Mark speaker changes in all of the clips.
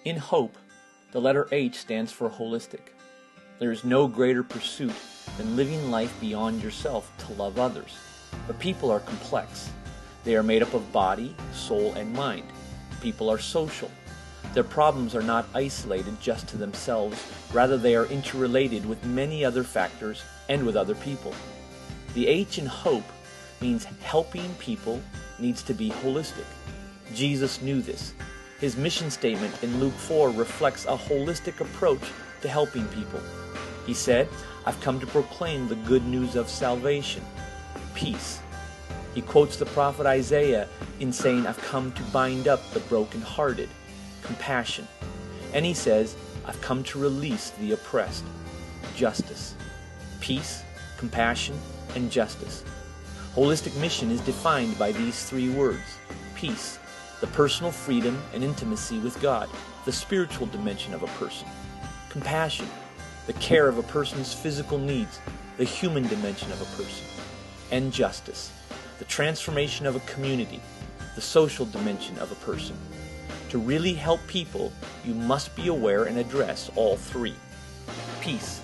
Speaker 1: In hope, the letter H stands for holistic. There is no greater pursuit than living life beyond yourself to love others. But people are complex. They are made up of body, soul, and mind. People are social. Their problems are not isolated just to themselves, rather they are interrelated with many other factors and with other people. The H in hope means helping people needs to be holistic. Jesus knew this. His mission statement in Luke 4 reflects a holistic approach to helping people. He said, "I've come to proclaim the good news of salvation, peace." He quotes the prophet Isaiah in saying, "I've come to bind up the brokenhearted," compassion. And he says, "I've come to release the oppressed," justice. Peace, compassion, and justice. Holistic mission is defined by these three words. Peace, the personal freedom and intimacy with God, the spiritual dimension of a person. Compassion, the care of a person's physical needs, the human dimension of a person. And justice, the transformation of a community, the social dimension of a person. To really help people, you must be aware and address all three. Peace.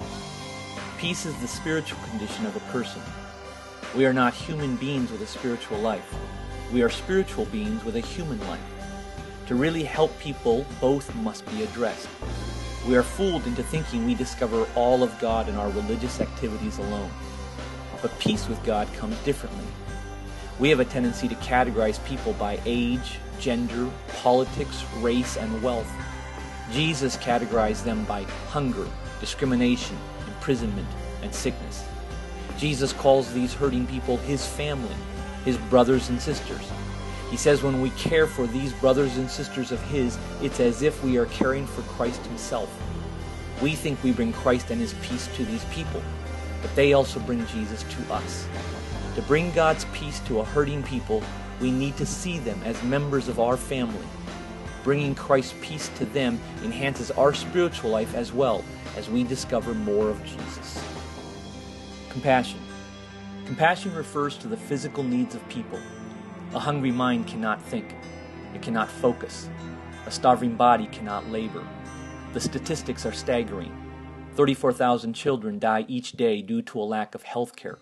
Speaker 1: Peace is the spiritual condition of a person. We are not human beings with a spiritual life. We are spiritual beings with a human life. To really help people, both must be addressed. We are fooled into thinking we discover all of God in our religious activities alone. But peace with God comes differently. We have a tendency to categorize people by age, gender, politics, race, and wealth. Jesus categorized them by hunger, discrimination, imprisonment, and sickness. Jesus calls these hurting people His family, His brothers and sisters. He says when we care for these brothers and sisters of His, it's as if we are caring for Christ Himself. We think we bring Christ and His peace to these people, but they also bring Jesus to us. To bring God's peace to a hurting people, we need to see them as members of our family. Bringing Christ's peace to them enhances our spiritual life as well as we discover more of Jesus. Compassion. Compassion refers to the physical needs of people. A hungry mind cannot think. It cannot focus. A starving body cannot labor. The statistics are staggering. 34,000 children die each day due to a lack of health care,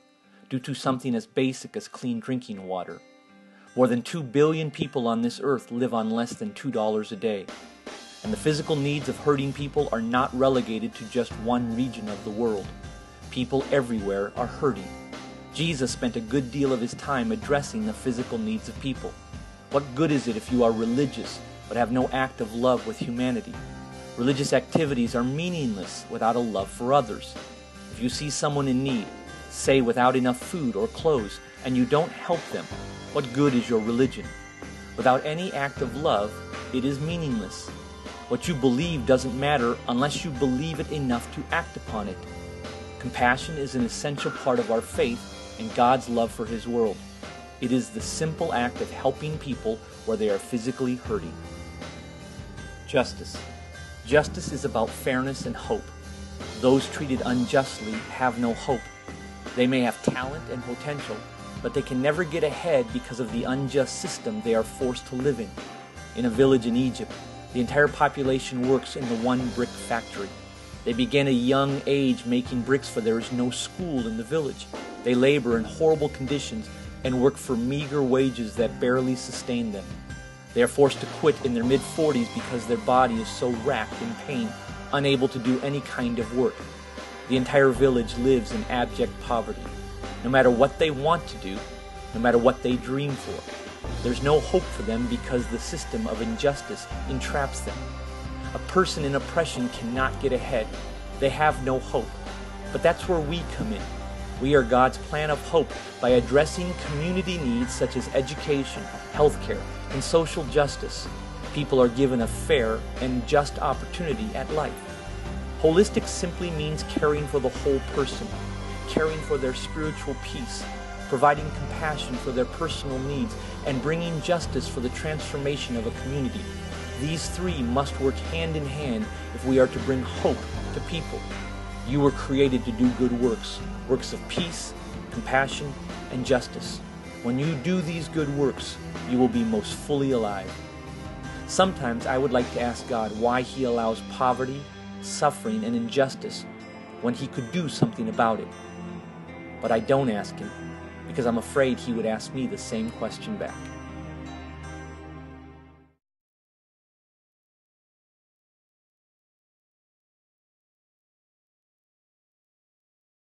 Speaker 1: due to something as basic as clean drinking water. More than 2 billion people on this earth live on less than $2 a day. And the physical needs of hurting people are not relegated to just one region of the world. People everywhere are hurting. Jesus spent a good deal of His time addressing the physical needs of people. What good is it if you are religious but have no act of love with humanity? Religious activities are meaningless without a love for others. If you see someone in need, say without enough food or clothes, and you don't help them, what good is your religion? Without any act of love, it is meaningless. What you believe doesn't matter unless you believe it enough to act upon it. Compassion is an essential part of our faith and God's love for His world. It is the simple act of helping people where they are physically hurting. Justice. Justice is about fairness and hope. Those treated unjustly have no hope. They may have talent and potential, but they can never get ahead because of the unjust system they are forced to live in. In a village in Egypt, the entire population works in the one brick factory. They begin at a young age making bricks, for there is no school in the village. They labor in horrible conditions and work for meager wages that barely sustain them. They are forced to quit in their mid-40s because their body is so racked in pain, unable to do any kind of work. The entire village lives in abject poverty. No matter what they want to do, no matter what they dream for, there's no hope for them because the system of injustice entraps them. A person in oppression cannot get ahead. They have no hope. But that's where we come in. We are God's plan of hope by addressing community needs such as education, healthcare, and social justice. People are given a fair and just opportunity at life. Holistic simply means caring for the whole person, caring for their spiritual peace, providing compassion for their personal needs, and bringing justice for the transformation of a community. These three must work hand in hand if we are to bring hope to people. You were created to do good works, works of peace, compassion, and justice. When you do these good works, you will be most fully alive. Sometimes I would like to ask God why He allows poverty, suffering, and injustice when He could do something about it. But I don't ask Him because I'm afraid He would ask me the same question back.